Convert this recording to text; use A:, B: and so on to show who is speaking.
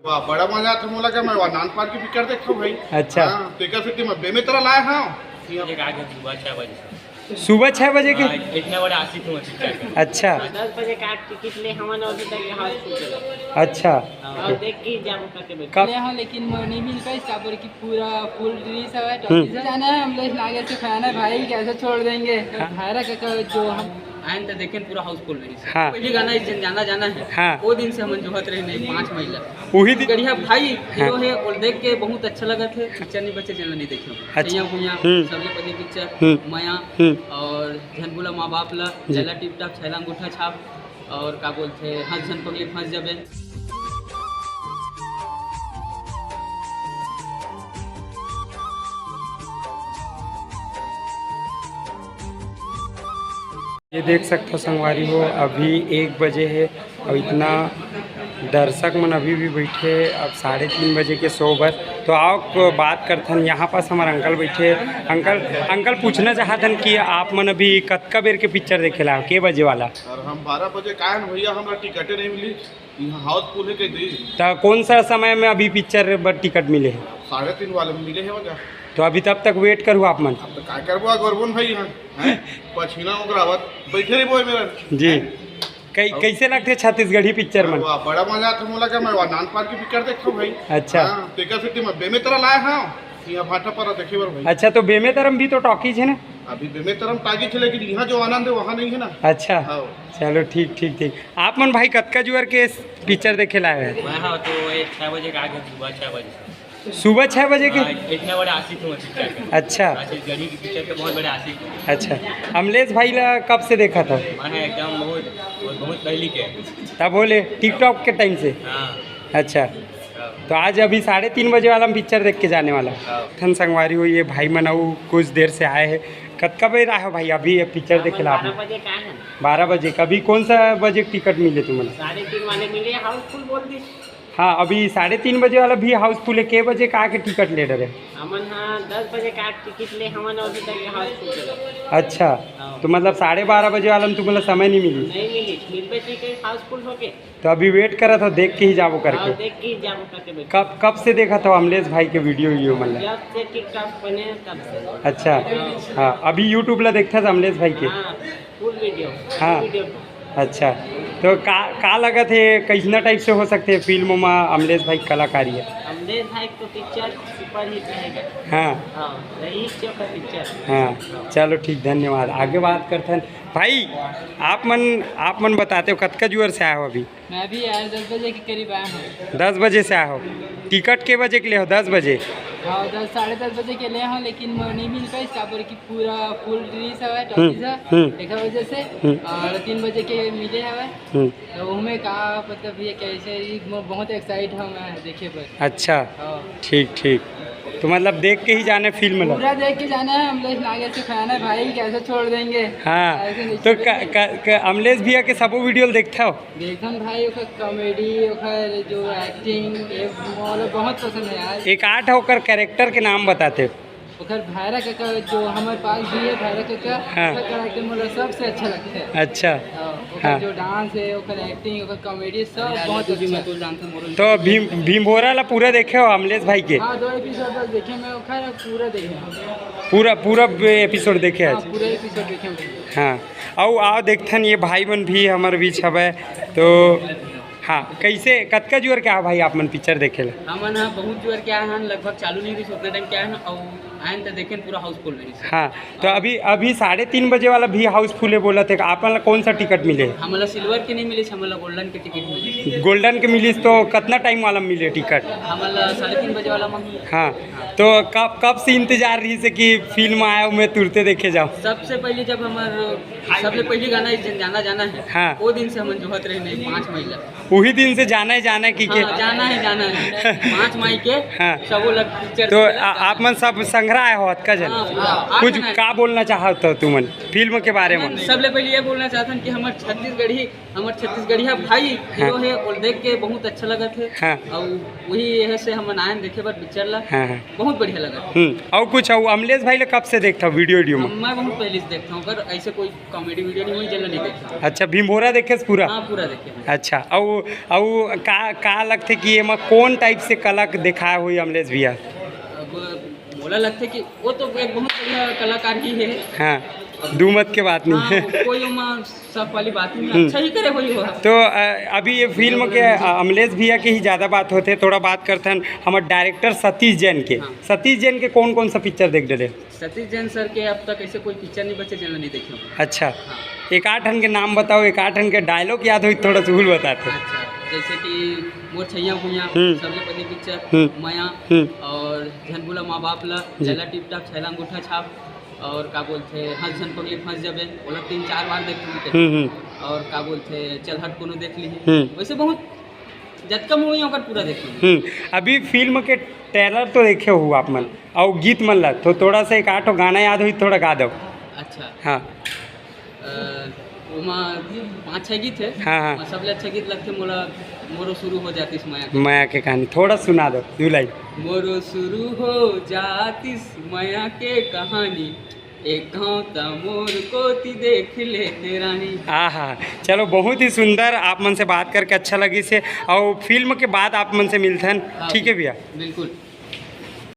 A: वाह बड़ा मजा आता मोला का मैं नान पार की पिक्चर देखता हूँ भाई।
B: अच्छा
A: टिकट सिटी में बेमे तरह लाया हाँ
B: सुबह 6 बजे के।
C: इतने बड़े आशिक हूँ पिक्चर के।
B: अच्छा
D: 10 बजे का टिकट ले हमारे अभी तक हाउसफुल चला
B: अच्छा
D: और देख के जाम करके बैठ
B: कब
E: हाँ लेकिन नहीं मिल पाई स्टापर की पूरा फुल रिलीज है टॉकीज है जाना है हम लोग नागे से खाना है भाई कैसे छोड़ देंगे भाईरा का जो हम
C: आयन तो देखें पूरा हाउसफुल मेरी
B: हाँ।
C: पहली गाना जाना जाना है
B: हाँ।
C: वो दिन से हम जोहत रहे नहीं 5 महिला
B: वही दिन
C: गढ़िया भाई हीरो है और देख के बहुत अच्छा लगा थे पिक्चर नहीं बच्चे चैनल नहीं देखे
B: अच्छा।
C: भैया भैया
B: हम्म।
C: सबले पहले पिक्चर
B: हम्म।
C: माया
B: हम्म।
C: और झन बोला माँ बाप ला चला टिप टाप छैला अंगूठा छाप और का बोलते हंस झन पगली फंस जाबे।
B: ये देख सकते हो संगवारी हो अभी 1 बजे है और इतना दर्शक मन अभी भी बैठे अब 3:30 बजे के शो पर। तो आओ बात करथन यहाँ पास हमारे अंकल बैठे। अंकल पूछना चाहतन कि आप मन अभी कतका बेर के पिक्चर देखे ला के बजे वाला।
A: और हम 12 बजे का भैया हमरा टिकटे नहीं मिली यहाँ हाउसफुल है कई
B: तो कौन सा समय में अभी पिक्चर पर टिकट मिले है
A: 3:30 वाले में मिले है वजह।
B: तो अभी तब तक वेट करूँ आप मन।
A: अब तो क्या करबो गरबन भाई यहाँ पछीना ओकरा बाद बैठे रही बोए मेरा
B: जी कैसे लगते छत्तीसगढ़ी पिक्चर मन।
A: वाह बड़ा मजा आता मोला का मैं नान पार की पिक्चर देखता हूँ भाई।
B: अच्छा
A: टिकट सिटी में बेमे तरह लाया हाँ यहाँ भाटा पर देखे बर भाई।
B: अच्छा तो बेमेतरम भी तो टॉकीज है ना।
A: अभी बेमे तरह टागी थे लेकिन यहाँ जो आनंद है वहाँ नहीं है ना।
B: अच्छा
A: हाँ।
B: चलो ठीक आप मन भाई कतका जुअर के पिक्चर देखे लाए हैं।
C: मैं हाँ तो 6 बजे का आगे सुबह 6 बजे से।
B: सुबह 6 बजे के।
C: इतने बड़े आशिक हूँ पिक्चर के।
B: अच्छा
C: आशिक गढ़ी की पिक्चर के बहुत बड़े आशिक हूँ।
B: अच्छा अमलेश भाई ला कब से देखा था।
C: मैं एकदम बहुत पहली के।
B: तब बोले टिकटॉक के टाइम से।
C: हाँ
B: अच्छा तो आज अभी 3:30 बजे वाला हम पिक्चर देख के जाने वाला ठन संगवारी हो। ये भाई मनाऊ कुछ देर से आए हैं। कतका बजे आए हो भाई अभी ये पिक्चर देखे ला
D: 12 बजे का है
B: 12 बजे कभी कौन सा बजे टिकट मिले तुम्हें।
D: 3:30 वाले मिले हाउसफुल बोल दी।
B: हाँ अभी 3:30 बजे वाला भी हाउसफुल है के बजे का के टिकट ले रहे।
D: हमन हाँ 10 बजे का टिकट ले हमारे अभी तक हाउसफुल चला
B: अच्छा तो मतलब 12:30 बजे वाला में तुम्हें समय नहीं मिली।
D: नहीं मिली मिलबे टिकट हाउसफुल हो के
B: तो अभी वेट करा था देख के ही जाबो
D: और
B: करके।
D: देख के जाम करके बैठ
B: कब से देखा था अमलेश भाई के वीडियो मतलब।
D: जब से टिकटॉक बने तब से।
B: अच्छा हाँ अभी यूट्यूब ला देखता था अमलेश भाई के।
D: हाँ फुल वीडियो
B: हाँ।
D: वीडियो
B: अच्छा तो का लगा थे कैसना टाइप से हो सकते हैं फिल्म में अमलेश भाई कलाकारी है।
D: अमलेश भाई को पिक्चर सुपर हिट रहेगा।
B: हाँ
D: हाँ रही का पिक्चर।
B: हाँ चलो ठीक धन्यवाद आगे बात करते हैं। भाई आप मन बताते हो कतका जुअर से आए हो अभी।
E: मैं भी यार 10 बजे के करीब आया हूँ।
B: 10 बजे से आए हो टिकट के बजे के लिए हो 10 बजे।
E: हाँ 10 बजे के लिए हूँ लेकिन नहीं मिल पाई स्टापर की पूरा फुल रिलीज है टॉकीज है एक वजह से और 3 बजे के मिले है तो उनमें कहा मतलब ये कैसे बहुत एक्साइट हूँ मैं देखे पर।
B: अच्छा
E: हाँ
B: ठीक तो मतलब देख के ही जाने फिल्म ला।
E: पूरा देख के जाना है हम लोग नागे से खाना है भाई कैसे छोड़ देंगे।
B: हाँ
E: ऐसे नहीं
B: तो
E: छोड़ेंगे।
B: अमलेश भैया के सबो वीडियो देखता हो।
E: देखन भाई ओकर कॉमेडी ओकर जो एक्टिंग ये बहुत पसंद है यार।
B: एक आठ होकर कैरेक्टर के नाम बताते।
E: ओकर भाईरा का जो हमारे पास भी है भाईरा का
B: हाँ।
E: कैरेक्टर मुझे सबसे अच्छा लगता है।
B: अच्छा
E: ओकर
B: हाँ।
E: जो डांस है ओकर एक्टिंग ओकर कॉमेडी सब बहुत अच्छा।
B: तो भीमभोरा ला पूरा देखे हो अमलेश भाई के।
E: हाँ 2 एपिसोड बस देखे मैं ओकर पूरा देखे
B: पूरा एपिसोड देखे
E: हाँ
B: आज।
E: पूरा एपिसोड देखे मैं।
B: हाँ और आओ देखथन ये भाई मन भी हमारे बीच हवे तो हाँ कैसे कतका जुअर क्या भाई आप मन पिक्चर देखे ला।
C: हमन हाँ बहुत जोर के आए हैं लगभग चालू नहीं रही उतना टाइम के आए हैं और आयन तो देखें पूरा हाउसफुल मेरी।
B: हाँ तो अभी 3:30 बजे वाला भी हाउसफुल है बोला थे आप मन ला कौन सा टिकट मिले।
C: हमारा सिल्वर के नहीं मिले हमारा गोल्डन के टिकट मिले।
B: गोल्डन के मिली तो कितना टाइम वाला मिले टिकट।
C: हमारा 3:30 बजे वाला मंगी।
B: हाँ तो कब से इंतजार रही से कि फिल्म आया मैं तुरते देखे जाऊँ।
C: सबसे पहले जब सबसे पहली गाना जाना है
B: हाँ।
C: वो दिन से हम जोहत रहे नहीं 5 महिला
B: वही दिन से जाना है कि
C: हाँ, जाना है 5 मई के
B: हाँ।
C: सबो लग पिक्चर
B: तो आप मन सब संग संग्रह है होत का जन
C: हाँ, पूरा।
B: कुछ
C: 8
B: का बोलना चाहत हो तुमन फिल्म के बारे में?
C: सबले पहले ये बोलना चाहता कि हमार छत्तीसगढ़िया भाई हीरो है और देख के बहुत अच्छा लगा थे।
B: हाँ।
C: और वही यह से हम आयन देखे बार पिक्चर ला
B: हाँ, हाँ।
C: बहुत बढ़िया लगा।
B: और कुछ और अमलेश भाई ले कब से देखता वीडियो में?
C: मैं बहुत पहले से देखता हूँ, पर ऐसे कोई कॉमेडी वीडियो नहीं हुई जल्द नहीं देखता।
B: अच्छा, भीमभोरा देखे पूरा?
C: हाँ, पूरा देखे।
B: अच्छा, और का लगते कि ये में कौन टाइप से कला दिखाया हुई अमलेश भैया?
C: अब बोला लगता कि वो तो एक बहुत बढ़िया कलाकार ही है।
B: हाँ, दुमत के बात नहीं है।
C: हाँ, कोई उमा सब वाली बात नहीं, अच्छा ही करे वही हो।
B: तो अभी ये फिल्म के अमलेश भैया के ही ज़्यादा बात होते, थोड़ा बात करते हैं हमारे डायरेक्टर सतीश जैन के।
C: हाँ।
B: सतीश जैन के कौन कौन सा पिक्चर देख डले?
C: सतीश जैन सर के अब तक ऐसे कोई पिक्चर नहीं बचे जिन्हें नहीं देखे।
B: अच्छा,
C: हाँ।
B: एक आठ के नाम बताओ, एक आठ के डायलॉग याद हो थोड़ा सा भूल बताते।
C: अच्छा, जैसे कि मोर छैया भुइया
B: हम्म।
C: सबले पहले पिक्चर,
B: हम्म।
C: माया, और झन बोला माँ बाप ला, जला टिप टाप, छैला अंगूठा छाप, और का बोलते हंस झन पगली फंस जबे बोला 3-4 बार देख ली। और का बोलते चल हट कोनो देख ली। वैसे बहुत जतका मूवी ओकर पूरा देख ली।
B: अभी फिल्म के ट्रेलर तो देखे हो आप मन, और गीत मन ला तो थोड़ा सा एक आठ गाना याद हुई थोड़ा गा दो।
C: अच्छा,
B: हाँ।
C: ओमा 5-6 गीत है।
B: हाँ।
C: सबले अच्छा गीत लगते मोला मोरो शुरू हो जातीस माया।
B: माया के कहानी थोड़ा सुना दो, 2 लाइन।
C: मोरो शुरू हो जातीस माया के कहानी, एक गाँव ता मोर कोती देख ले रानी।
B: हाँ, चलो बहुत ही सुंदर, आप मन से बात करके अच्छा लगी से, और फिल्म के बाद आप मन से मिलते हैं। ठीक है भैया?
C: बिल्कुल।